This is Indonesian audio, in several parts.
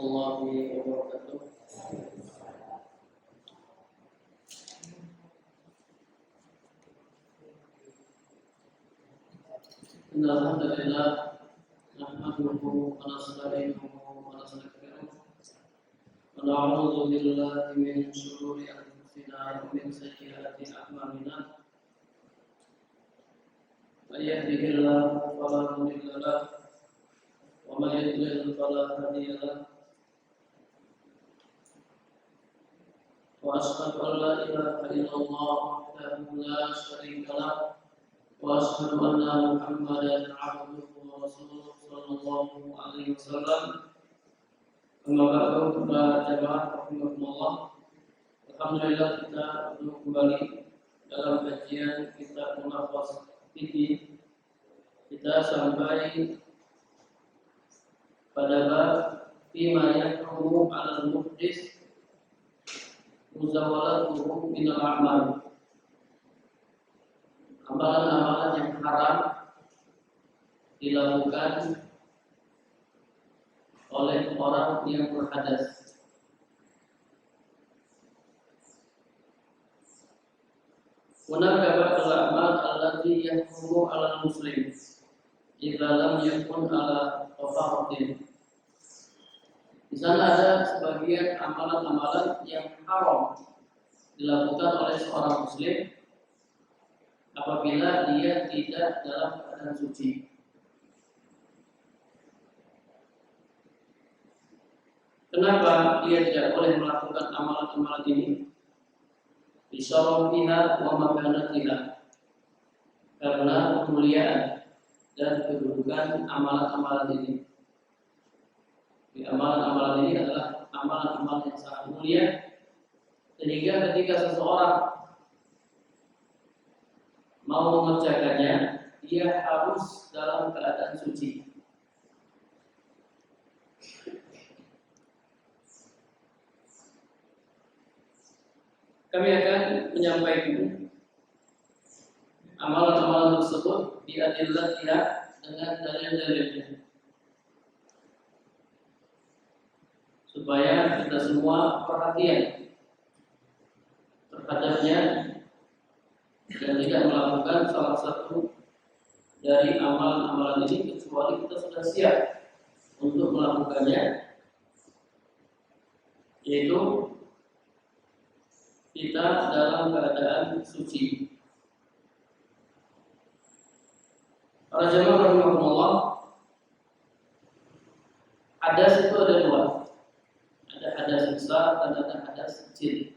warahmatullahi wabarakatuh. Alhamdulillah, nahmaduhu wa nasta'inuhu wa nastaghfiruh wa na'udzu billahi min shururi anfusina wa min sayyiati a'malina. May yahdihillahu fala mudilla lahu wa may yudlil fala hadiya lahu. Wa asyhadu an la ilaha illallah wahdahu la syarika lahu wa asyhadu anna Muhammadan 'abduhu wa rasuluhu sallallahu alaihi wasallam. Amma ba'du, para jamaah rahimakumullah. Alhamdulillah kita bertemu kembali dalam kajian kitab Munafas Fikih. Kita sampai pada bab fima yahrumu 'alal muhdits muzawwalatuhu minal a'mal. Amalan-amalan yang haram dilakukan oleh orang yang berhadas. Hunaka ba'dul a'mal allati yahrumu 'alal muslim idza lam yakun 'ala taharatin. Di sana ada sebagian amalan-amalan yang haram dilakukan oleh seorang muslim apabila dia tidak dalam keadaan suci. Kenapa dia tidak boleh melakukan amalan-amalan ini? Bisyarafiha wa makanatiha, karena kemuliaan dan kedudukan amalan-amalan ini. Amalan-amalan ini adalah amalan-amalan yang sangat mulia, sehingga ketika seseorang mau mengerjakannya, dia harus dalam keadaan suci. Kami akan menyampaikan amalan-amalan tersebut di adillatiha dengan dalil-dalilnya, supaya kita semua perhatian terhadapnya dan tidak melakukan salah satu dari amalan-amalan ini kecuali kita sudah siap untuk melakukannya, yaitu kita dalam keadaan suci. Para jamaah rahimakumullah, hadas itu ada dua. Ada hadas besar dan ada hadas kecil.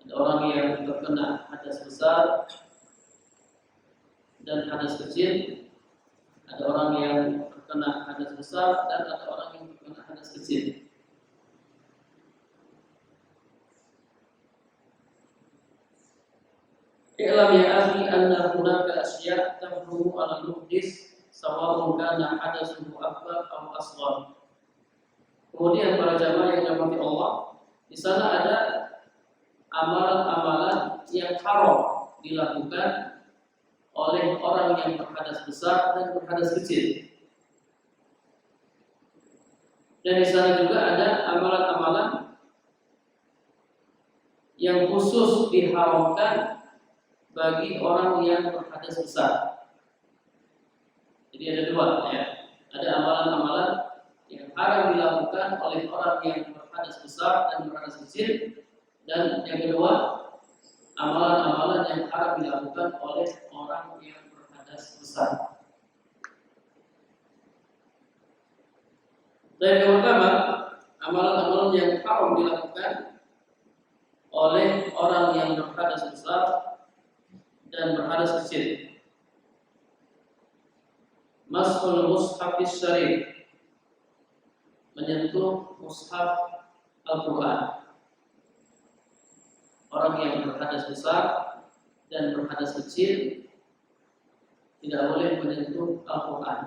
Ada orang yang terkena hadas besar dan hadas kecil. Ada orang yang terkena hadas besar dan ada orang yang terkena hadas kecil. I'lam ya akhi anna hunaka asya' tahrumu 'ala al-muhdits sawa'un kana hadasuhu akbar aw asghar. Kemudian para jamaah yang dirahmati Allah, di sana ada amalan-amalan yang haram dilakukan oleh orang yang berhadas besar dan berhadas kecil. Dan di sana juga ada amalan-amalan yang khusus diharamkan bagi orang yang berhadas besar. Jadi ada dua, ya. Ada amalan-amalan yang haram dilakukan oleh orang yang berhadas besar dan berhadas kecil, dan yang kedua, amalan-amalan yang haram dilakukan oleh orang yang berhadas besar. Dan yang pertama, amalan-amalan yang haram dilakukan oleh orang yang berhadas besar dan berhadas kecil. Mashul mushafis syarif, menyentuh mushaf Al-Quran. Orang yang berhadas besar dan berhadas kecil tidak boleh menyentuh Al-Quran.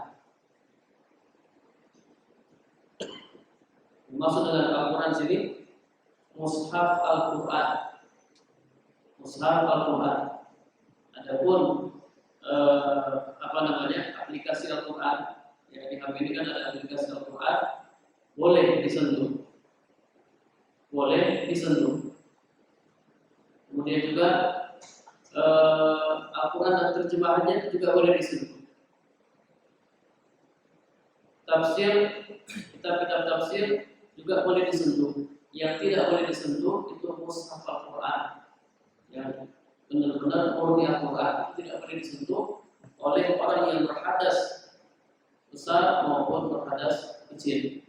Maksud dengan Al-Quran sini mushaf Al-Quran. Mushaf Al-Quran. Adapun aplikasi Al-Quran, ya, di HP ini kan ada aplikasi Al-Quran, boleh disentuh. Boleh disentuh. Kemudian juga Al-Quran dan terjemahannya juga boleh disentuh. Tafsir, kitab-kitab tafsir juga boleh disentuh. Yang tidak boleh disentuh itu mushaf Al-Quran. Yang benar-benar murni Al-Quran itu tidak boleh disentuh oleh orang yang berhadas besar maupun berhadas kecil.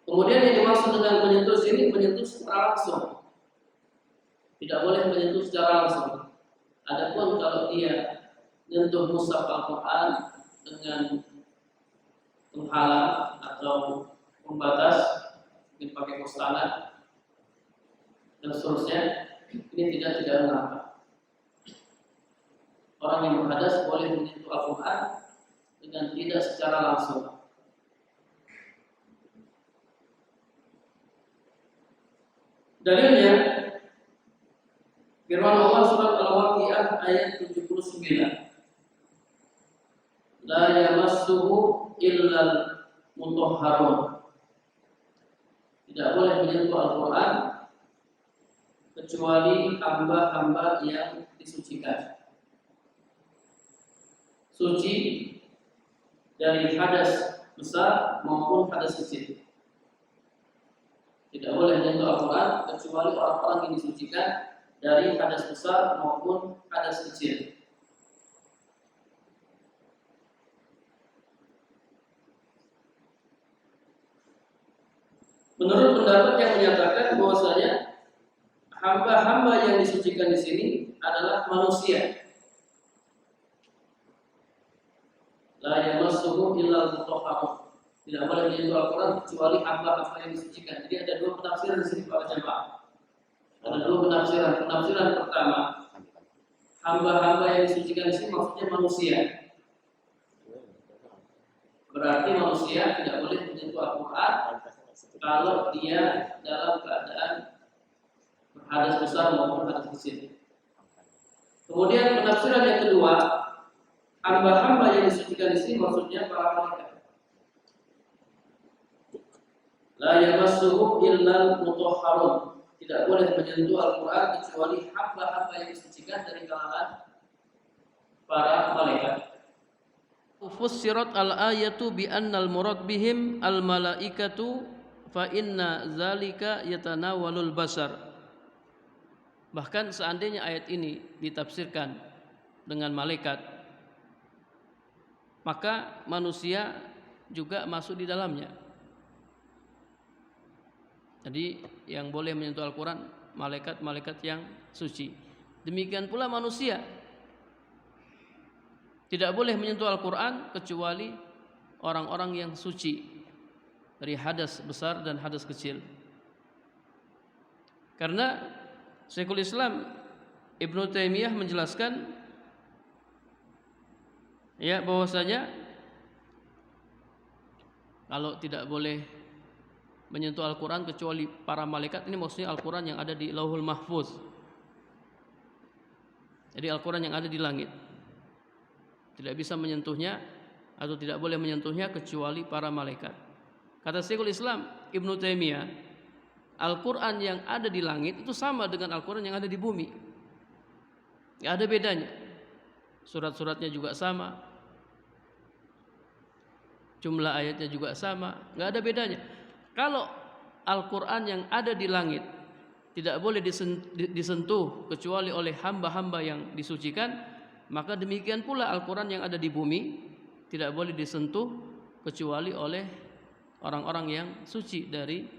Kemudian yang dimaksud dengan menyentuh sini, menyentuh secara langsung. Tidak boleh menyentuh secara langsung. Adapun kalau dia menyentuh mushaf Al-Quran dengan penghalang atau pembatas, mungkin pakai mustalah dan seterusnya, ini tidak mengapa. Orang yang berhadas boleh menyentuh Al-Quran dengan tidak secara langsung. Dalilnya firman Allah surat Al-Waqiah ayat 79. La yamassuhu illal mutahharun. Tidak boleh menyentuh Al-Quran kecuali hamba-hamba yang disucikan. Suci dari hadas besar maupun hadas kecil. Tidak boleh menyentuh Al-Quran kecuali orang-orang yang disucikan dari hadas besar maupun hadas kecil. Menurut pendapat yang menyatakan bahwasanya hamba-hamba yang disucikan di sini adalah manusia. La yamassuhu illal mutahharun. Tidak boleh menyentuh Al-Quran kecuali hamba-hamba yang disucikan. Jadi ada dua penafsiran di sini para jemaah. Ada dua penafsiran. Penafsiran pertama, hamba-hamba yang disucikan di sini maksudnya manusia. Berarti manusia tidak boleh menyentuh Al-Quran kalau dia dalam keadaan berhadas besar maupun hadas kecil. Kemudian penafsiran yang kedua, hamba-hamba yang disucikan di sini maksudnya para malaikat. La yamassuhu illal mutahharun. Tidak boleh menyentuh Al-Quran kecuali hamba-hamba yang disucikan dari kalangan para malaikat. Fussirat al-ayatu bi annal murad bihim al-malaikatu fa inna zalika yatanawalul basar. Bahkan seandainya ayat ini ditafsirkan dengan malaikat, maka manusia juga masuk di dalamnya. Jadi yang boleh menyentuh Al-Quran malaikat-malaikat yang suci. Demikian pula manusia tidak boleh menyentuh Al-Quran kecuali orang-orang yang suci dari hadas besar dan hadas kecil. Karena Syekhul Islam Ibnu Taimiyah menjelaskan ya bahwasanya kalau tidak boleh menyentuh Al-Quran kecuali para malaikat, ini maksudnya Al-Quran yang ada di Lauhul Mahfuz. Jadi Al-Quran yang ada di langit tidak bisa menyentuhnya atau tidak boleh menyentuhnya kecuali para malaikat. Kata Syekhul Islam Ibnu Taimiyah, Al-Quran yang ada di langit itu sama dengan Al-Quran yang ada di bumi. Tidak ada bedanya. Surat-suratnya juga sama, jumlah ayatnya juga sama, tidak ada bedanya. Kalau Al-Quran yang ada di langit tidak boleh disentuh kecuali oleh hamba-hamba yang disucikan, maka demikian pula Al-Quran yang ada di bumi tidak boleh disentuh kecuali oleh orang-orang yang suci dari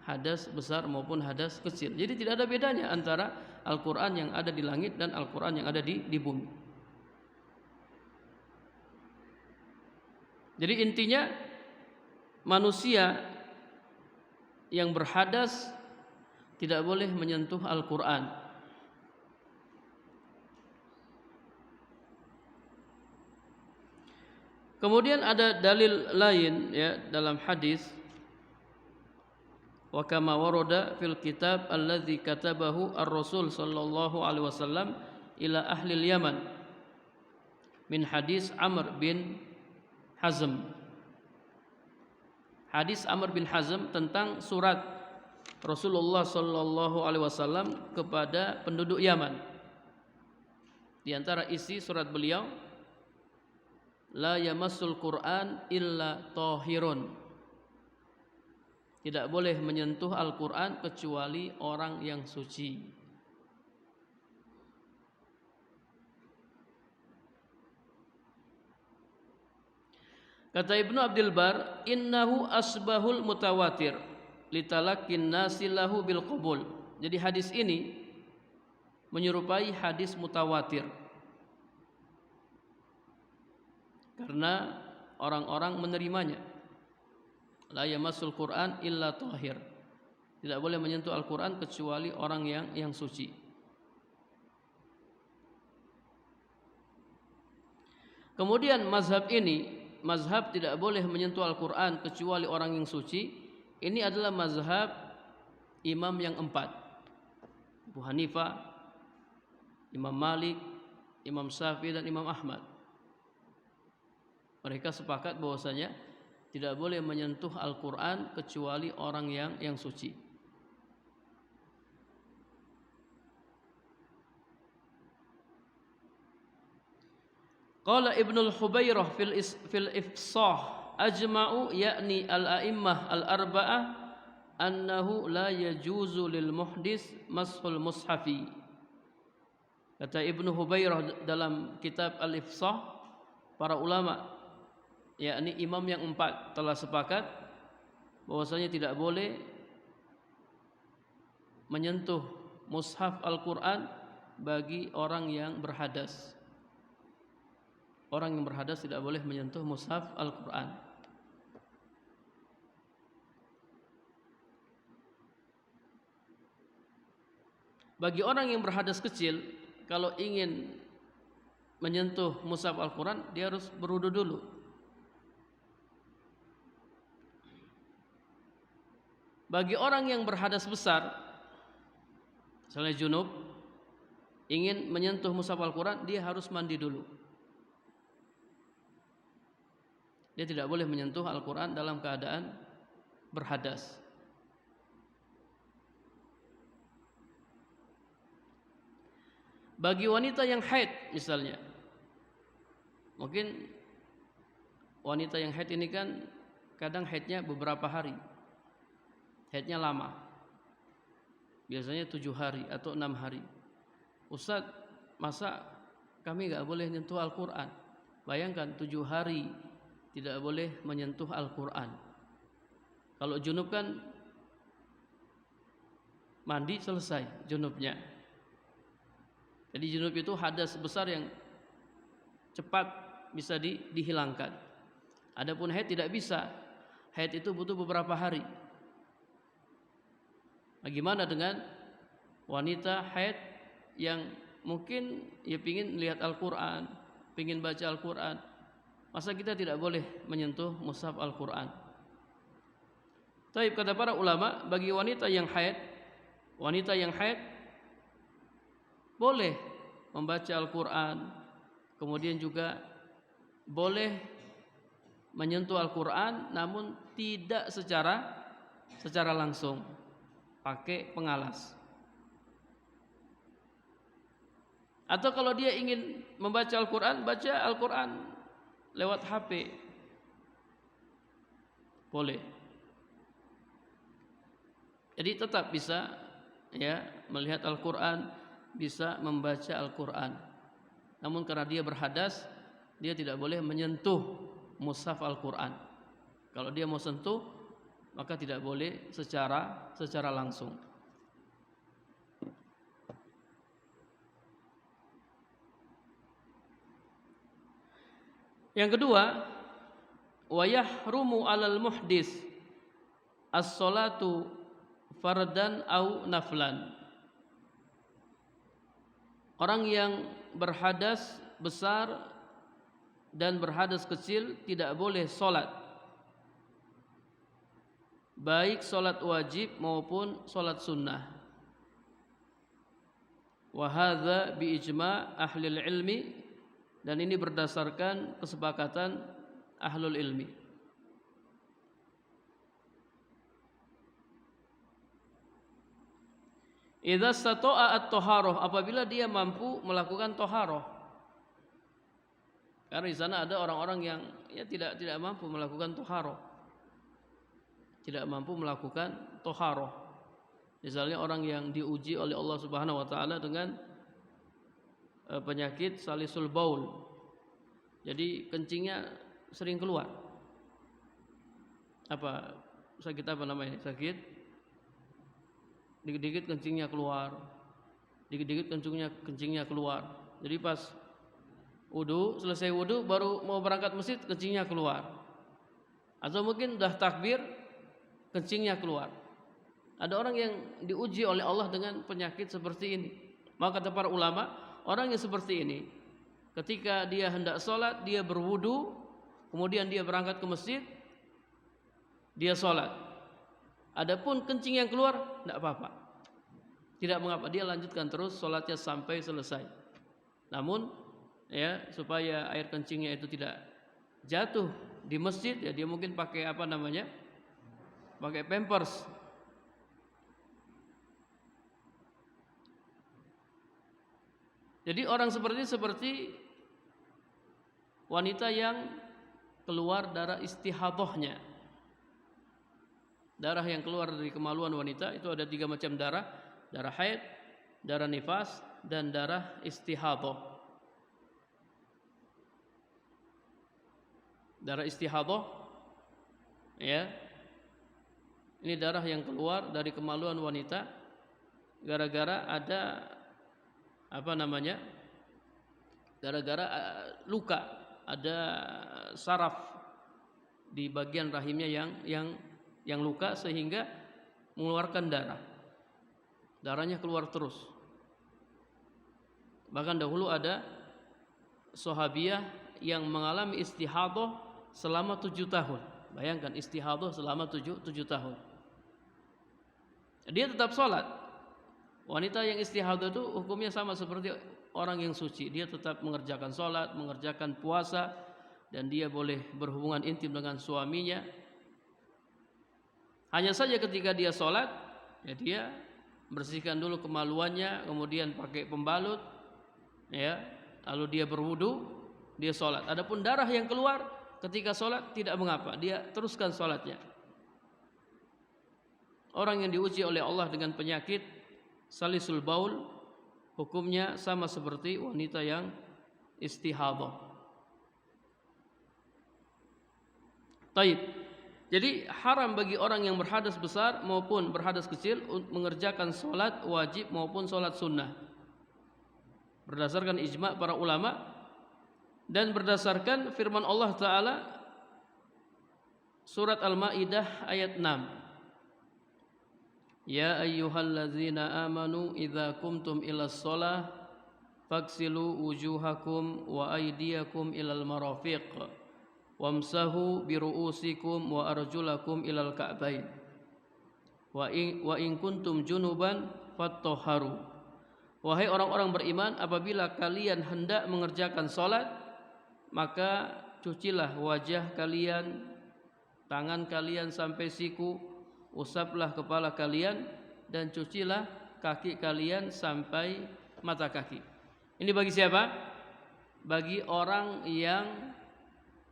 hadas besar maupun hadas kecil. Jadi tidak ada bedanya antara Al-Quran yang ada di langit dan Al-Quran yang ada di bumi. Jadi intinya manusia yang berhadas tidak boleh menyentuh Al-Quran. Kemudian ada dalil lain ya dalam hadis, wa kama warada fil kitab alladzi katabahu ar-Rasul sallallahu alaihi wasallam ila ahli Yaman min hadis Amr bin Hazm. Hadis Amr bin Hazm tentang surat Rasulullah sallallahu alaihi wasallam kepada penduduk Yaman. Di antara isi surat beliau, la yamassul Qur'an illa tahirun. Tidak boleh menyentuh Al-Qur'an kecuali orang yang suci. Kata Ibnu Abdul Bar, innahu asbahul mutawatir litalakin nasi lahu bil qabul. Jadi hadis ini menyerupai hadis mutawatir karena orang-orang menerimanya. La yamassul Qur'an illa tahir. Tidak boleh menyentuh Al-Qur'an kecuali orang yang suci. Kemudian mazhab ini, mazhab tidak boleh menyentuh Al-Quran kecuali orang yang suci, ini adalah mazhab imam yang 4, Abu Hanifah, Imam Malik, Imam Syafi'i dan Imam Ahmad. Mereka sepakat bahwasanya tidak boleh menyentuh Al-Quran kecuali orang yang suci. Qala Ibnul Hubairah fil ifsah ajma'u yakni al-a'immah al-arba'ah annahu la yajuzu lil muhdis mashul mushafi. Kata Ibnu Hubairah dalam kitab al-ifsah, para ulama yakni imam yang 4 telah sepakat bahwasanya tidak boleh menyentuh mushaf Al-Qur'an bagi orang yang berhadas. Orang yang berhadas tidak boleh menyentuh mushaf Al-Quran. Bagi orang yang berhadas kecil, kalau ingin menyentuh mushaf Al-Quran, dia harus berwudu dulu. Bagi orang yang berhadas besar, misalnya junub, ingin menyentuh mushaf Al-Quran, dia harus mandi dulu. Dia tidak boleh menyentuh Al-Quran dalam keadaan berhadas. Bagi wanita yang haid misalnya, mungkin wanita yang haid ini kan kadang haidnya beberapa hari, haidnya lama, biasanya 7 hari atau 6 hari. Ustaz, masa kami gak boleh menyentuh Al-Quran? Bayangkan 7 hari tidak boleh menyentuh Al-Quran. Kalau junub kan mandi selesai junubnya. Jadi junub itu hadas besar yang cepat bisa dihilangkan. Adapun haid tidak bisa. Haid itu butuh beberapa hari. Bagaimana dengan wanita haid yang mungkin pingin lihat Al-Quran, pingin baca Al-Quran? Masa kita tidak boleh menyentuh mushaf Al-Quran? Tapi kata para ulama, bagi wanita yang haid boleh membaca Al-Quran, kemudian juga boleh menyentuh Al-Quran, namun tidak secara langsung, pakai pengalas. Atau kalau dia ingin membaca Al-Quran, baca Al-Quran lewat HP, boleh. Jadi tetap bisa melihat Al-Quran, bisa membaca Al-Quran. Namun karena dia berhadas, dia tidak boleh menyentuh mushaf Al-Quran. Kalau dia mau sentuh, maka tidak boleh secara langsung. Yang kedua, wa yahrumu 'alal muhdis as-salatu fardan au naflan. Orang yang berhadas besar dan berhadas kecil tidak boleh salat, baik salat wajib maupun salat sunnah. Wa hadza bi ijma' ahli ilmi dan ini berdasarkan kesepakatan ahlul ilmi. Idza stata'a at-taharah, apabila dia mampu melakukan taharah. Karena di sana ada orang-orang yang tidak mampu melakukan taharah. Tidak mampu melakukan taharah. Misalnya orang yang diuji oleh Allah Subhanahu wa taala dengan penyakit salisul baul. Jadi kencingnya sering keluar. Sakit apa namanya? Sakit dikit-dikit kencingnya keluar. Dikit-dikit kencingnya keluar. Jadi pas selesai wudu baru mau berangkat masjid kencingnya keluar. Atau mungkin udah takbir kencingnya keluar. Ada orang yang diuji oleh Allah dengan penyakit seperti ini. Maka kata para ulama, orang yang seperti ini ketika dia hendak sholat, dia berwudu, kemudian dia berangkat ke masjid, dia sholat. Adapun kencing yang keluar, tidak apa-apa, tidak mengapa, dia lanjutkan terus sholatnya sampai selesai. Namun supaya air kencingnya itu tidak jatuh di masjid, dia mungkin pakai pakai pampers. Jadi orang seperti wanita yang keluar darah istihadahnya. Darah yang keluar dari kemaluan wanita itu ada 3 macam darah. Darah haid, darah nifas, dan darah istihadah. Darah istihadah ini darah yang keluar dari kemaluan wanita gara-gara ada gara-gara luka, ada saraf di bagian rahimnya yang luka sehingga mengeluarkan darah. Darahnya keluar terus. Bahkan dahulu ada sahabiah yang mengalami istihadah selama 7 tahun. Bayangkan istihadah selama 7 tahun. Dia tetap sholat. Wanita yang istihadah itu hukumnya sama seperti orang yang suci. Dia tetap mengerjakan sholat, mengerjakan puasa, dan dia boleh berhubungan intim dengan suaminya. Hanya saja ketika dia sholat, dia bersihkan dulu kemaluannya, kemudian pakai pembalut, lalu dia berwudu, dia sholat. Adapun darah yang keluar ketika sholat tidak mengapa, dia teruskan sholatnya. Orang yang diuji oleh Allah dengan penyakit salisul baul, hukumnya sama seperti wanita yang istihadah. Taib. Jadi haram bagi orang yang berhadas besar maupun berhadas kecil mengerjakan sholat wajib maupun sholat sunnah. Berdasarkan ijma' para ulama dan berdasarkan firman Allah Ta'ala surat Al-Ma'idah ayat 6. Ya ayyuhallazina amanu idza kumtum ilas sholah faghsilu wujuhakum wa aydiyakum ilal marafiq wamsahu biru'usikum wa arjulakum ilal ka'bain wa in kuntum junuban fattahharu. Wahai orang-orang beriman, apabila kalian hendak mengerjakan salat, maka cucilah wajah kalian, tangan kalian sampai siku, usaplah kepala kalian, dan cucilah kaki kalian sampai mata kaki. Ini bagi siapa? Bagi orang yang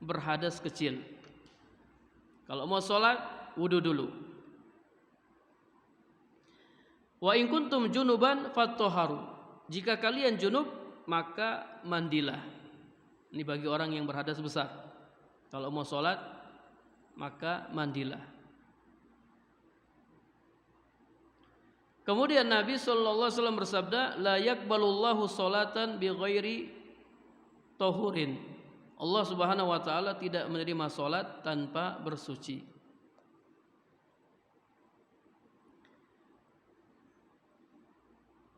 berhadas kecil. Kalau mau sholat, wudu dulu. Wa in kuntum junuban fattahharu. Jika kalian junub, maka mandilah. Ini bagi orang yang berhadas besar. Kalau mau sholat, maka mandilah. Kemudian Nabi SAW bersabda, la yakbalullahu sholatan bi ghairi tahurin. Allah Subhanahu wa taala tidak menerima salat tanpa bersuci.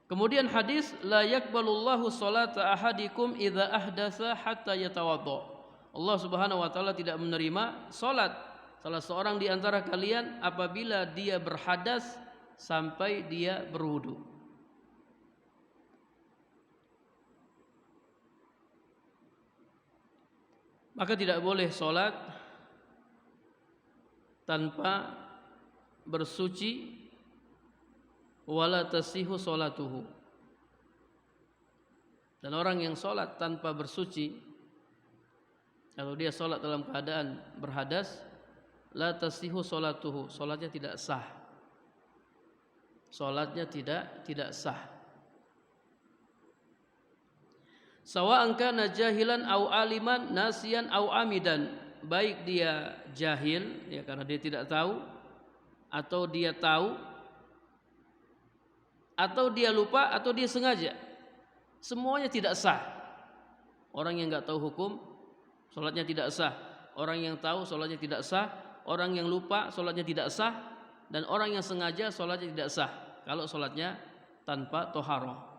Kemudian hadis la yakbalullahu salata ahadikum idza ahdatsa hatta yatawadda. Allah Subhanahu wa taala tidak menerima salat salah seorang di antara kalian apabila dia berhadas sampai dia berwudu. maka tidak boleh sholat tanpa bersuci, wala tasihu sholatuhu. Dan orang yang sholat tanpa bersuci, kalau dia sholat dalam keadaan berhadas, la tasihu sholatuhu, sholatnya tidak sah. Sholatnya tidak sah. Sawa'an kana jahilan au aliman, nasiyan au amidan, baik dia jahil ya karena dia tidak tahu, atau dia tahu, atau dia lupa, atau dia sengaja, semuanya tidak sah. Orang yang enggak tahu hukum, sholatnya tidak sah. Orang yang tahu, sholatnya tidak sah. Orang yang lupa, sholatnya tidak sah. Dan orang yang sengaja, sholatnya tidak sah kalau sholatnya tanpa toharoh.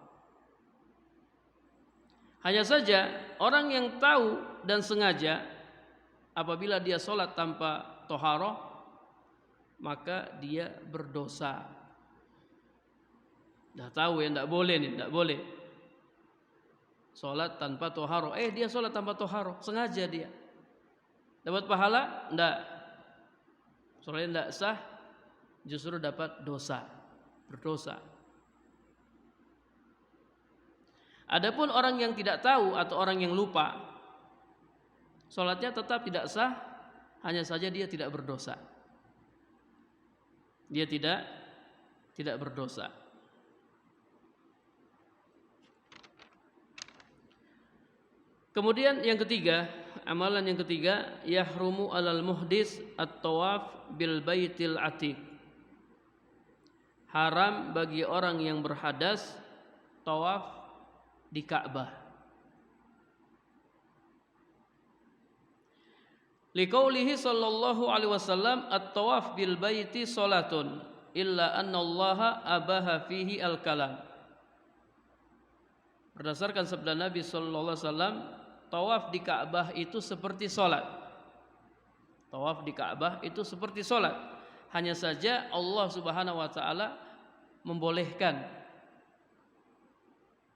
Hanya saja orang yang tahu dan sengaja, apabila dia sholat tanpa toharoh, maka dia berdosa. Dah tahu ya, tidak boleh nih, tidak boleh sholat tanpa toharoh. Dia sholat tanpa toharoh, sengaja dia. Dapat pahala? Tidak. Sholatnya tidak sah, justru dapat dosa, berdosa. Adapun orang yang tidak tahu atau orang yang lupa, sholatnya tetap tidak sah, hanya saja dia tidak berdosa. Dia tidak berdosa. Kemudian yang ketiga, amalan yang ketiga, yahrumu alal muhdis at-tawaf bil baitil atiq. Haram bagi orang yang berhadas tawaf di Ka'bah. Liqaulihi sallallahu alaihi wasallam, at-tawaf bil baiti salatun illa anna Allah abaha fihi al-kalam. Berdasarkan sabda Nabi sallallahu alaihi wasallam, tawaf di Ka'bah itu seperti salat. Tawaf di Ka'bah itu seperti salat. Hanya saja Allah Subhanahu wa taala membolehkan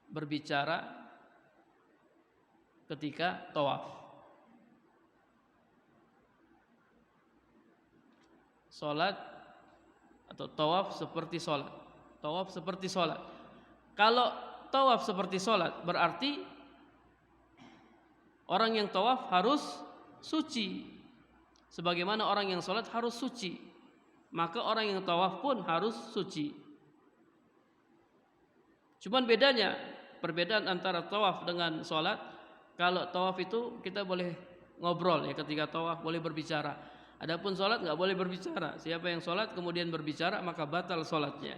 berbicara ketika tawaf. Salat atau tawaf seperti salat. Tawaf seperti salat. Kalau tawaf seperti salat berarti orang yang tawaf harus suci. Sebagaimana orang yang salat harus suci, maka orang yang tawaf pun harus suci. Cuman bedanya, perbedaan antara tawaf dengan sholat, kalau tawaf itu kita boleh ngobrol ya, ketika tawaf boleh berbicara. Adapun sholat nggak boleh berbicara. Siapa yang sholat kemudian berbicara maka batal sholatnya.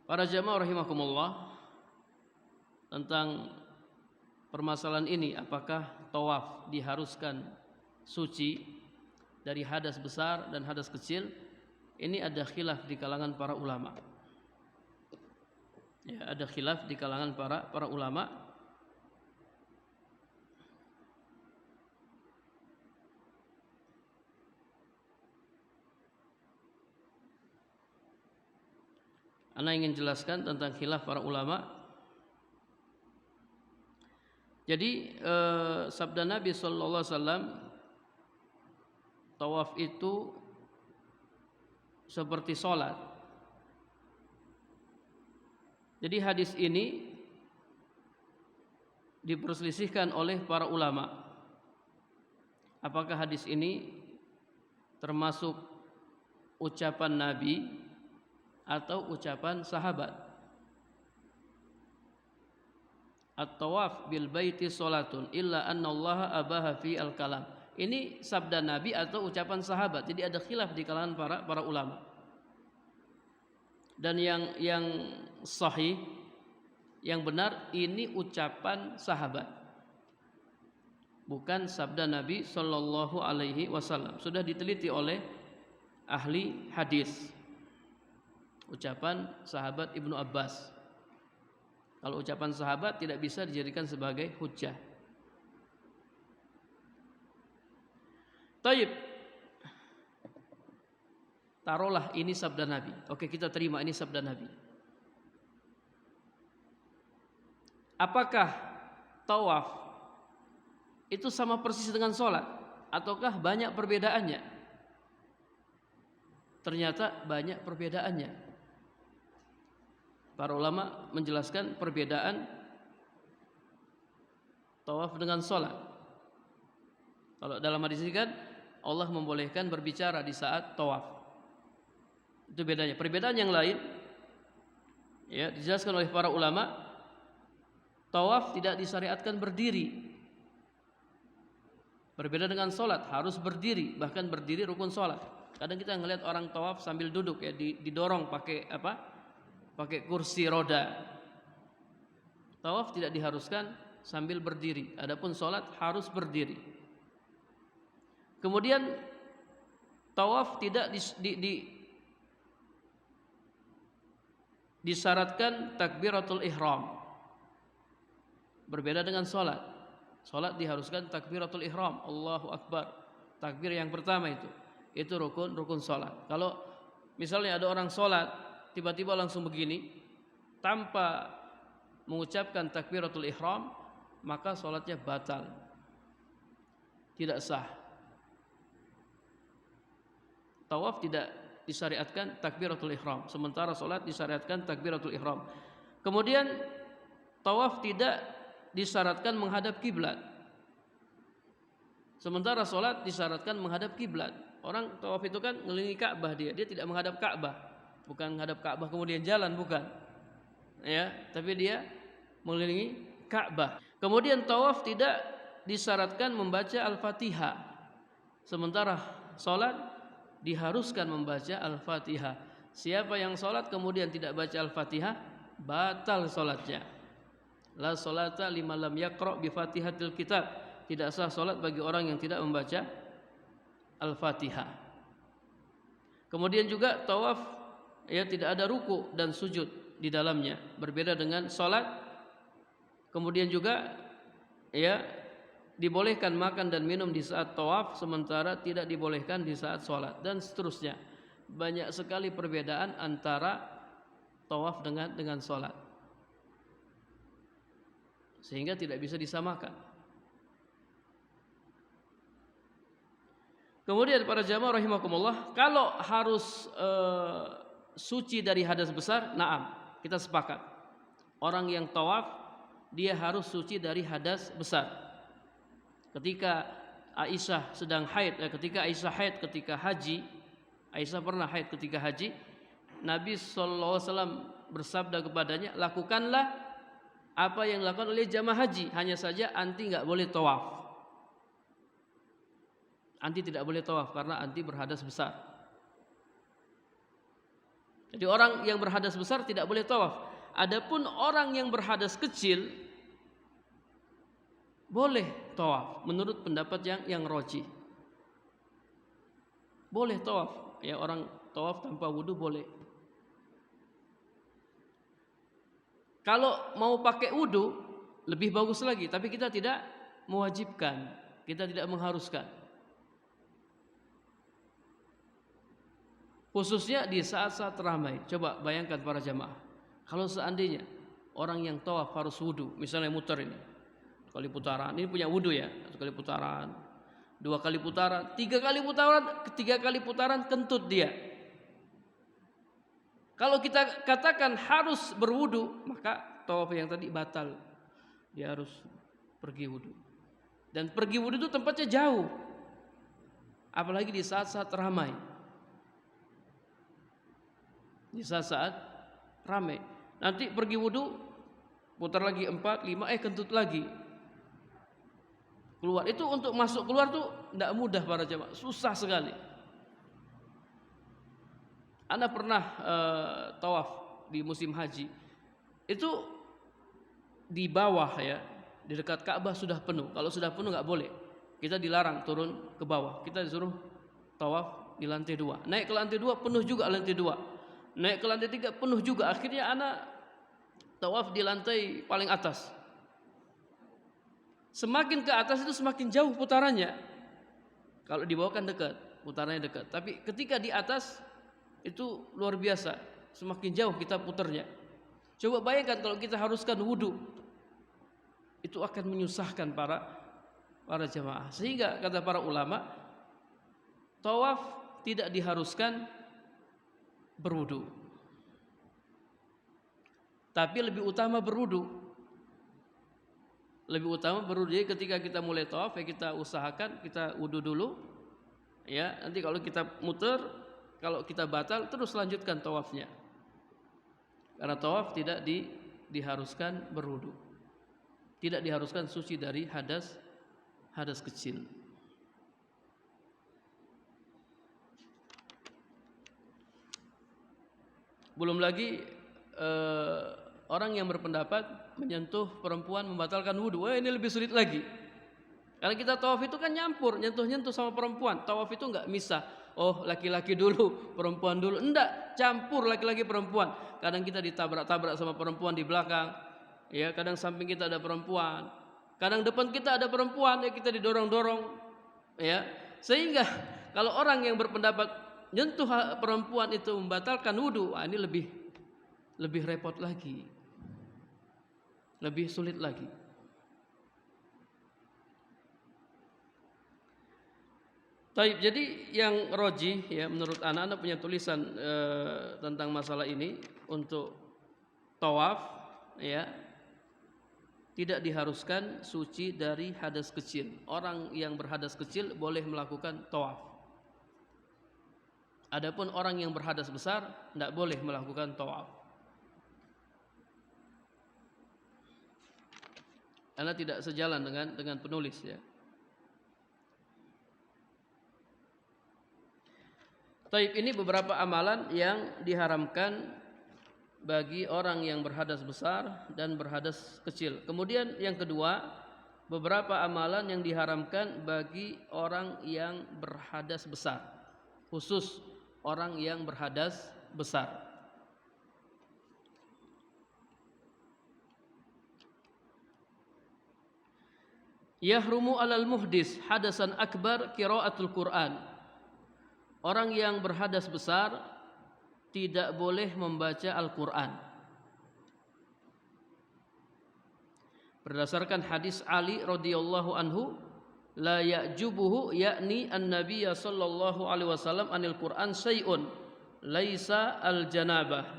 Para jamaah rahimakumullah, tentang permasalahan ini, apakah tawaf diharuskan suci dari hadas besar dan hadas kecil, ini ada khilaf di kalangan para ulama. Ya, ada khilaf di kalangan para ulama. Ana ingin jelaskan tentang khilaf para ulama. Jadi sabda Nabi sallallahu alaihi wasallam, tawaf itu seperti sholat. Jadi hadis ini diperselisihkan oleh para ulama. Apakah hadis ini termasuk ucapan Nabi atau ucapan sahabat? At-tawaf bil baiti sholatun illa anna Allah abaha fi al-kalam. Ini sabda Nabi atau ucapan sahabat? Jadi ada khilaf di kalangan para ulama. Dan yang sahih, yang benar, ini ucapan sahabat, bukan sabda Nabi sallallahu alaihi wasallam. Sudah diteliti oleh ahli hadis. Ucapan sahabat Ibnu Abbas. Kalau ucapan sahabat tidak bisa dijadikan sebagai hujjah. Taib. taruhlah ini sabda Nabi. Oke, kita terima ini sabda Nabi. Apakah tawaf itu sama persis dengan sholat ataukah banyak perbedaannya? Ternyata banyak perbedaannya. Para ulama menjelaskan perbedaan tawaf dengan sholat. Kalau dalam hadis ini kan Allah membolehkan berbicara di saat tawaf. Itu bedanya. Perbedaan yang lain ya dijelaskan oleh para ulama, tawaf tidak disyariatkan berdiri. Berbeda dengan sholat, harus berdiri, bahkan berdiri rukun sholat. Kadang kita ngelihat orang tawaf sambil duduk ya, didorong pakai apa? Pakai kursi roda. Tawaf tidak diharuskan sambil berdiri. Adapun sholat harus berdiri. Kemudian tawaf tidak disyaratkan takbiratul ihram. Berbeda dengan sholat. Sholat diharuskan takbiratul ihram, Allahu Akbar. Takbir yang pertama itu rukun sholat. Kalau misalnya ada orang sholat tiba-tiba langsung begini tanpa mengucapkan takbiratul ihram, maka sholatnya batal, tidak sah. Tawaf tidak disyariatkan takbiratul ihram, sementara sholat disyariatkan takbiratul ihram. Kemudian tawaf tidak disyaratkan menghadap kiblat, sementara sholat disyaratkan menghadap kiblat. Orang tawaf itu kan ngelilingi Ka'bah, dia tidak menghadap Ka'bah, bukan menghadap Ka'bah kemudian jalan, bukan, ya, tapi dia mengelilingi Ka'bah. Kemudian tawaf tidak disyaratkan membaca Al-Fatihah, sementara sholat diharuskan membaca Al-Fatihah. Siapa yang sholat kemudian tidak baca Al-Fatihah, batal sholatnya. La sholata liman lam yaqra bi Fatihatil kitab. Tidak sah sholat bagi orang yang tidak membaca Al-Fatihah. Kemudian juga tawaf ya tidak ada ruku dan sujud di dalamnya, berbeda dengan sholat. Kemudian juga ya dibolehkan makan dan minum di saat tawaf, sementara tidak dibolehkan di saat sholat, dan seterusnya. Banyak sekali perbedaan antara tawaf dengan sholat, sehingga tidak bisa disamakan. Kemudian para jamaah rahimakumullah, kalau harus suci dari hadas besar, naam, kita sepakat. Orang yang tawaf dia harus suci dari hadas besar. Ketika Aisyah sedang haid, ketika Aisyah haid ketika haji, Aisyah pernah haid ketika haji, Nabi SAW bersabda kepadanya, lakukanlah apa yang dilakukan oleh jamaah haji, hanya saja anti nggak boleh tawaf. Anti tidak boleh tawaf karena anti berhadas besar. Jadi orang yang berhadas besar tidak boleh tawaf. Adapun orang yang berhadas kecil boleh tawaf menurut pendapat yang rajih. Boleh tawaf, ya, orang tawaf tanpa wudu boleh. Kalau mau pakai wudu lebih bagus lagi, tapi kita tidak mewajibkan, kita tidak mengharuskan. Khususnya di saat-saat ramai. Coba bayangkan para jamaah, kalau seandainya orang yang tawaf harus wudu, misalnya muter ini, kali putaran, ini punya wudu ya, 1 kali putaran, 2 kali putaran, 3 kali putaran, 3 kali putaran kentut dia. Kalau kita katakan harus berwudu, maka tawaf yang tadi batal. Dia harus pergi wudu. Dan pergi wudu itu tempatnya jauh, apalagi di saat-saat ramai. Di saat-saat ramai, nanti pergi wudu, putar lagi 4, 5, kentut lagi. Keluar, itu untuk masuk keluar tuh tidak mudah para jamaah, susah sekali. Anda pernah tawaf di musim haji, itu di bawah ya, di dekat Ka'bah sudah penuh. Kalau sudah penuh nggak boleh, kita dilarang turun ke bawah, kita disuruh tawaf di lantai 2. Naik ke lantai 2 penuh juga lantai 2. Naik ke lantai 3 penuh juga. Akhirnya anak tawaf di lantai paling atas. Semakin ke atas itu semakin jauh putarannya. Kalau di bawah kan dekat, putarannya dekat. Tapi ketika di atas Itu luar biasa, semakin jauh kita putarnya. Coba bayangkan kalau kita haruskan wudu, itu akan menyusahkan para jamaah. Sehingga kata para ulama, tawaf tidak diharuskan berwudu, tapi lebih utama berwudu. Lebih utama berwudu. Jadi ketika kita mulai tawaf, ya kita usahakan kita wudu dulu. Ya, nanti kalau kita muter, kalau kita batal, terus lanjutkan tawafnya. Karena tawaf tidak diharuskan berwudu, tidak diharuskan suci dari hadas kecil. Belum lagi orang yang berpendapat menyentuh perempuan membatalkan wudu. Ini lebih sulit lagi. Karena kita tawaf itu kan nyampur, nyentuh-nyentuh sama perempuan. Tawaf itu enggak misah. Oh, laki-laki dulu, perempuan dulu. Enggak, campur laki-laki perempuan. Kadang kita ditabrak-tabrak sama perempuan di belakang. Ya, kadang samping kita ada perempuan. Kadang depan kita ada perempuan, ya kita didorong-dorong. Ya. Sehingga kalau orang yang berpendapat nyentuh perempuan itu membatalkan wudu, ini lebih repot lagi. Lebih sulit lagi. Taib, jadi yang roji ya menurut anak-anak punya tulisan tentang masalah ini untuk tawaf ya tidak diharuskan suci dari hadas kecil. Orang yang berhadas kecil boleh melakukan tawaf. Adapun orang yang berhadas besar tidak boleh melakukan tawaf. Karena tidak sejalan dengan penulis ya. Taib, ini beberapa amalan yang diharamkan bagi orang yang berhadas besar dan berhadas kecil. Kemudian yang kedua, beberapa amalan yang diharamkan bagi orang yang berhadas besar, khusus orang yang berhadas besar. Yahrumu alal muhdis hadasan akbar qiraatul Quran. Orang yang berhadas besar tidak boleh membaca Al-Quran. Berdasarkan hadis Ali radhiyallahu anhu, la ya'jubuhu yakni an-nabiyya sallallahu alaihi wasallam anil Quran syai'un laisa al-janabah.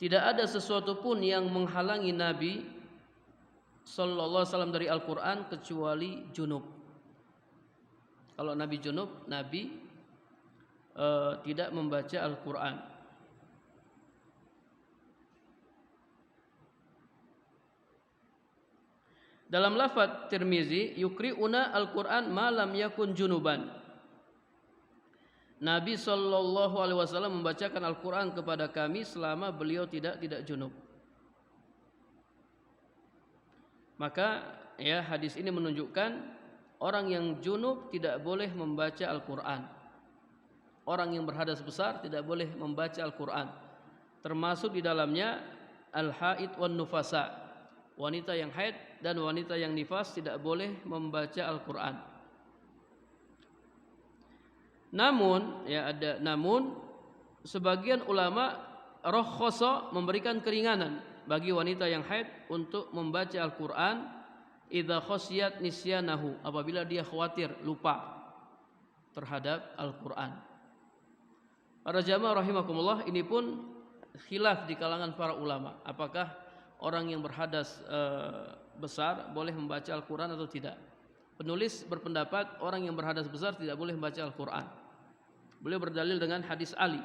Tidak ada sesuatu pun yang menghalangi Nabi sallallahu alaihi wasallam dari Al-Quran kecuali junub. Kalau Nabi junub, Nabi tidak membaca Al-Quran. Dalam lafaz Tirmizi, yukri'una Al-Quran ma lam yakun junuban. Nabi sallallahu alaihi wasallam membacakan Al-Quran kepada kami selama beliau tidak junub. Maka ya hadis ini menunjukkan orang yang junub tidak boleh membaca Al-Quran. Orang yang berhadas besar tidak boleh membaca Al-Quran. Termasuk di dalamnya al-haid wan nufasa. Wanita yang haid dan wanita yang nifas tidak boleh membaca Al-Quran. Namun sebagian ulama rakhasa memberikan keringanan bagi wanita yang haid untuk membaca Al-Quran idza khasiyat nisyanahu, apabila dia khawatir lupa terhadap Al-Quran. Para jamaah rahimakumullah, ini pun khilaf di kalangan para ulama. Apakah orang yang berhadas besar boleh membaca Al-Quran atau tidak? Penulis berpendapat orang yang berhadas besar tidak boleh membaca Al-Quran. Beliau berdalil dengan hadis Ali.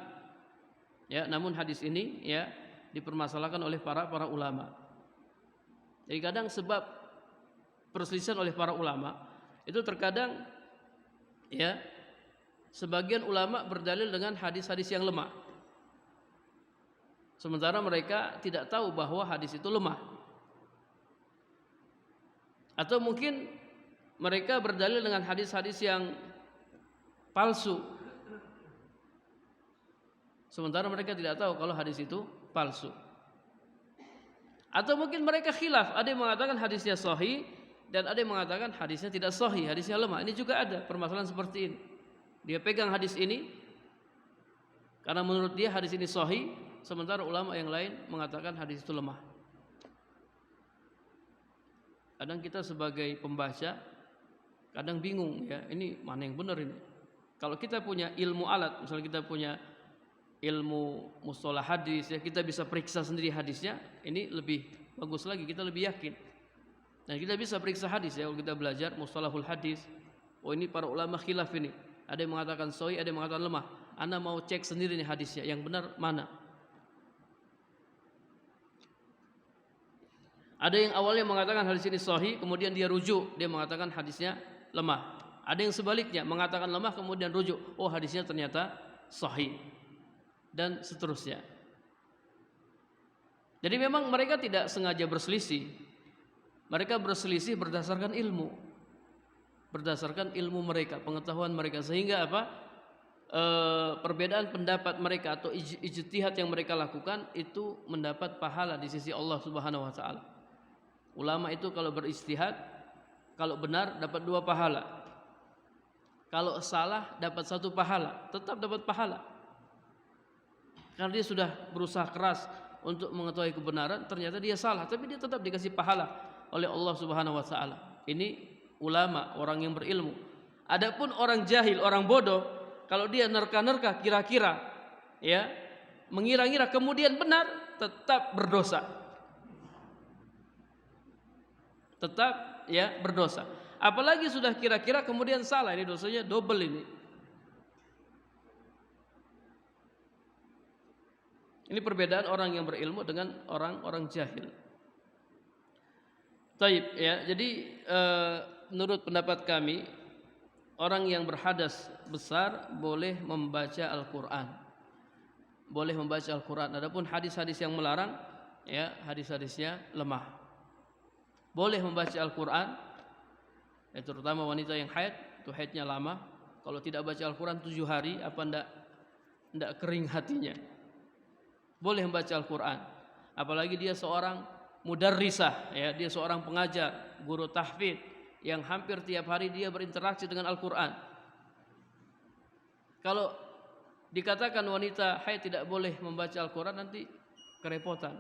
Ya, namun hadis ini ya dipermasalahkan oleh para ulama. Jadi kadang sebab perselisihan oleh para ulama itu terkadang ya sebagian ulama berdalil dengan hadis-hadis yang lemah, sementara mereka tidak tahu bahwa hadis itu lemah. Atau mungkin mereka berdalil dengan hadis-hadis yang palsu, sementara mereka tidak tahu kalau hadis itu palsu. Atau mungkin mereka khilaf, ada yang mengatakan hadisnya sahih dan ada yang mengatakan hadisnya tidak sahih, hadisnya lemah. Ini juga ada permasalahan seperti ini. Dia pegang hadis ini, Karena menurut dia hadis ini sahih, sementara ulama yang lain mengatakan hadis itu lemah. Kadang kita sebagai pembaca kadang bingung ya, ini mana yang benar ini. Kalau kita punya ilmu alat, misalnya kita punya ilmu mustalah hadis ya, kita bisa periksa sendiri hadisnya, ini lebih bagus lagi, kita lebih yakin. Dan kita bisa periksa hadis ya, kalau kita belajar mustalahul hadis. Oh ini para ulama khilaf ini. Ada yang mengatakan sahih, ada yang mengatakan lemah. Anda mau cek sendiri nih hadisnya, yang benar mana? Ada yang awalnya mengatakan hadis ini sahih, kemudian dia rujuk, dia mengatakan hadisnya lemah. Ada yang sebaliknya mengatakan lemah, kemudian rujuk, oh hadisnya ternyata sahih, dan seterusnya. Jadi memang mereka tidak sengaja berselisih. Mereka berselisih berdasarkan ilmu, berdasarkan ilmu mereka, pengetahuan mereka, sehingga apa? Perbedaan pendapat mereka atau ijtihad yang mereka lakukan itu mendapat pahala di sisi Allah Subhanahu wa taala. Ulama itu kalau beristihad, kalau benar dapat 2 pahala. Kalau salah dapat 1 pahala, tetap dapat pahala. Karena dia sudah berusaha keras untuk mengetahui kebenaran, ternyata dia salah, tapi dia tetap dikasih pahala oleh Allah Subhanahu wa taala. Ini ulama, orang yang berilmu. Adapun orang jahil, orang bodoh, kalau dia nerka-nerka kira-kira ya, mengira-ngira kemudian benar, tetap berdosa. Tetap ya berdosa. Apalagi sudah kira-kira kemudian salah, ini dosanya double ini. Ini perbedaan orang yang berilmu dengan orang-orang jahil. Taib ya. Jadi menurut pendapat kami, orang yang berhadas besar boleh membaca Al-Qur'an. Boleh membaca Al-Qur'an. Adapun hadis-hadis yang melarang ya, hadis-hadisnya lemah. Boleh membaca Al-Quran, ya, terutama wanita yang haid, itu haidnya lama. Kalau tidak baca Al-Quran 7 hari, apa ndak kering hatinya. Boleh membaca Al-Quran. Apalagi dia seorang mudarrisah, ya, dia seorang pengajar, guru tahfidz yang hampir tiap hari dia berinteraksi dengan Al-Quran. Kalau dikatakan wanita haid tidak boleh membaca Al-Quran, nanti kerepotan.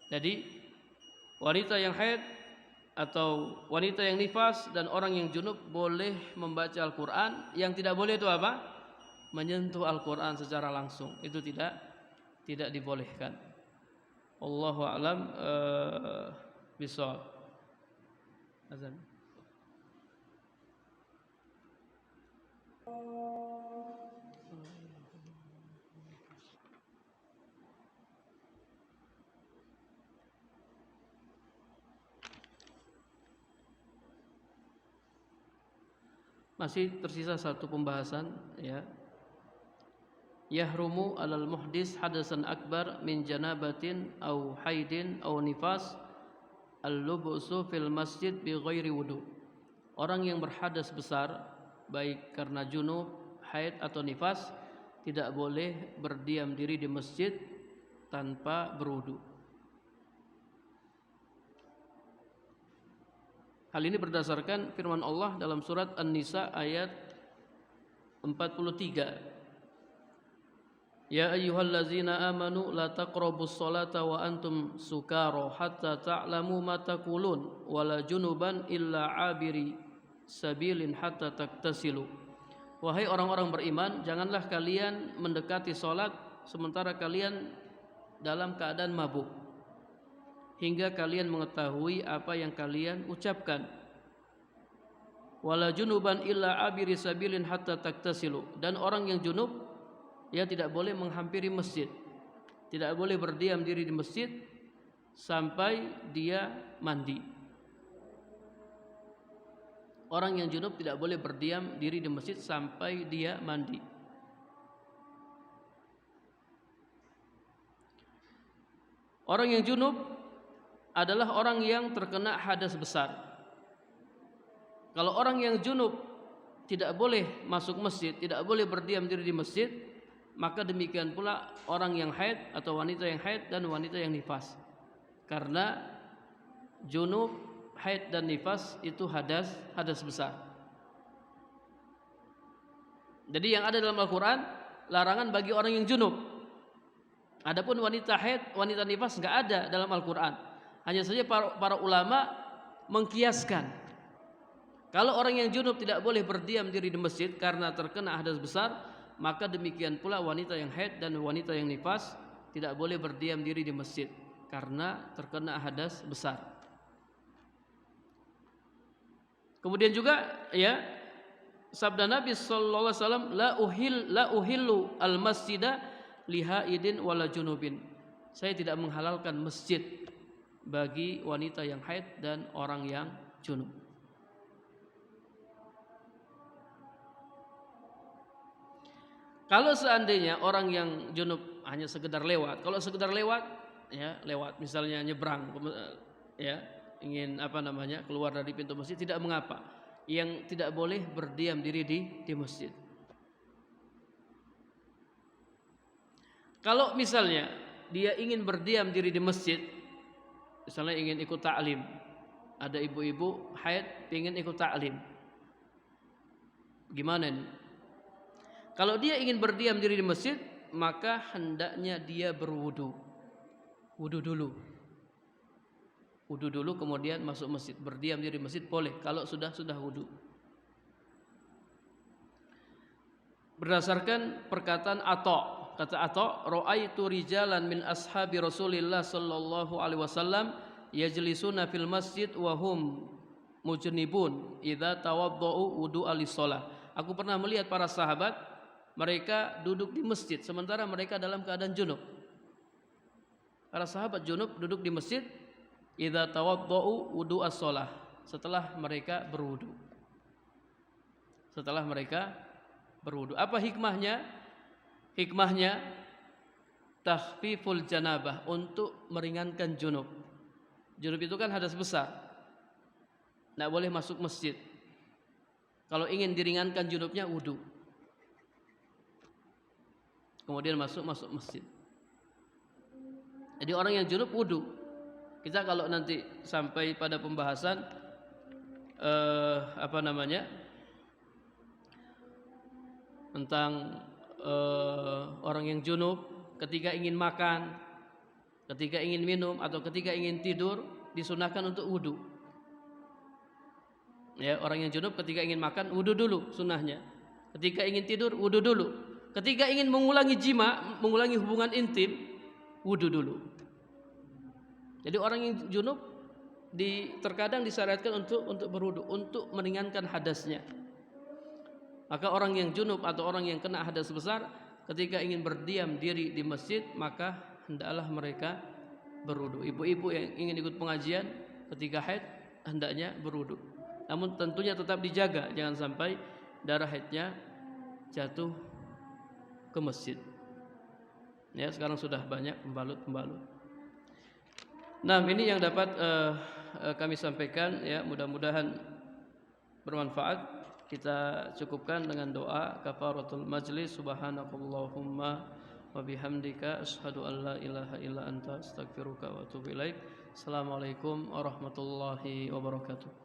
Jadi wanita yang haid atau wanita yang nifas dan orang yang junub boleh membaca Al-Quran. Yang tidak boleh itu apa? Menyentuh Al-Quran secara langsung. Itu tidak dibolehkan. Wallahu a'lam bishawab. Azan. Masih tersisa 1 pembahasan ya. Yahrumu alal muhdis hadasan akbar min janabatin au haidin au nifas al-lubsu fil masjid bi ghairi wudu. Orang yang berhadas besar baik karena junub, haid atau nifas tidak boleh berdiam diri di masjid tanpa berwudu. Hal ini berdasarkan firman Allah dalam surat An-Nisa ayat 43. Ya ayyuhallazina amanu la taqrabus salata wa antum sukara hatta ta'lamu ma taqulun wala junuban illa abiri sabilin hatta taktasilu. Wahai orang-orang beriman, janganlah kalian mendekati salat sementara kalian dalam keadaan mabuk, hingga kalian mengetahui apa yang kalian ucapkan. Wala junuban illa abiri sabilin hatta taktasilu. Dan orang yang junub, ia tidak boleh menghampiri masjid, tidak boleh berdiam diri di masjid sampai dia mandi. Orang yang junub tidak boleh berdiam diri di masjid sampai dia mandi. Orang yang junub adalah orang yang terkena hadas besar. Kalau orang yang junub tidak boleh masuk masjid, tidak boleh berdiam diri di masjid, maka demikian pula orang yang haid atau wanita yang haid dan wanita yang nifas. Karena junub, haid dan nifas itu hadas besar. Jadi yang ada dalam Al-Quran larangan bagi orang yang junub. Adapun wanita haid, wanita nifas nggak ada dalam Al-Quran. Hanya saja para ulama mengkiaskan. Kalau orang yang junub tidak boleh berdiam diri di masjid karena terkena hadas besar, maka demikian pula wanita yang haid dan wanita yang nifas tidak boleh berdiam diri di masjid karena terkena hadas besar. Kemudian juga ya sabda Nabi sallallahu alaihi wasallam, la uhillu al masjida lihaidin wala junubin. Saya tidak menghalalkan masjid bagi wanita yang haid dan orang yang junub. Kalau seandainya orang yang junub hanya sekedar lewat, kalau sekedar lewat ya, lewat misalnya nyebrang ya, ingin keluar dari pintu masjid, tidak mengapa. Yang tidak boleh berdiam diri di masjid. Kalau misalnya dia ingin berdiam diri di masjid, misalnya ingin ikut ta'lim, ada ibu-ibu haid ingin ikut ta'lim, gimana ini? Kalau dia ingin berdiam diri di masjid, maka hendaknya dia berwudu. Wudu dulu kemudian masuk masjid. Berdiam diri di masjid boleh kalau sudah wudu. Berdasarkan perkataan Atha, kata Atha, ra'aitu rijalan min ashabi Rasulillah sallallahu alaihi wasallam yajlisuna fil masjid wa hum mujnibun idza tawaddau wudu'a lis-shalah. Aku pernah melihat para sahabat mereka duduk di masjid sementara mereka dalam keadaan junub. Para sahabat junub duduk di masjid idza tawaddau wudu'as shalah, setelah mereka berwudu. Apa hikmahnya? Hikmahnya takhfiful janabah, untuk meringankan junub. Junub itu kan hadas besar, tidak boleh masuk masjid. Kalau ingin diringankan junubnya, wudu, kemudian masuk masjid. Jadi orang yang junub wudu. Kita kalau nanti sampai pada pembahasan tentang orang yang junub ketika ingin makan, ketika ingin minum, atau ketika ingin tidur, disunahkan untuk wudu. Ya, orang yang junub ketika ingin makan wudu dulu sunnahnya. Ketika ingin tidur wudu dulu. Ketika ingin mengulangi hubungan intim, wudu dulu. Jadi orang yang junub terkadang disyariatkan untuk berwudu, untuk meringankan hadasnya. Maka orang yang junub atau orang yang kena hadas besar ketika ingin berdiam diri di masjid, maka hendaklah mereka berwudu. Ibu-ibu yang ingin ikut pengajian ketika haid hendaknya berwudu. Namun tentunya tetap dijaga, jangan sampai darah haidnya jatuh ke masjid. Ya, sekarang sudah banyak pembalut. Nah, ini yang dapat kami sampaikan, ya, mudah-mudahan bermanfaat. Kita cukupkan dengan doa kafaratul majlis. Subhanakallahumma wa bihamdika asyhadu an la ilaha illa anta astaghfiruka wa atubu ilaik. Assalamualaikum warahmatullahi wabarakatuh.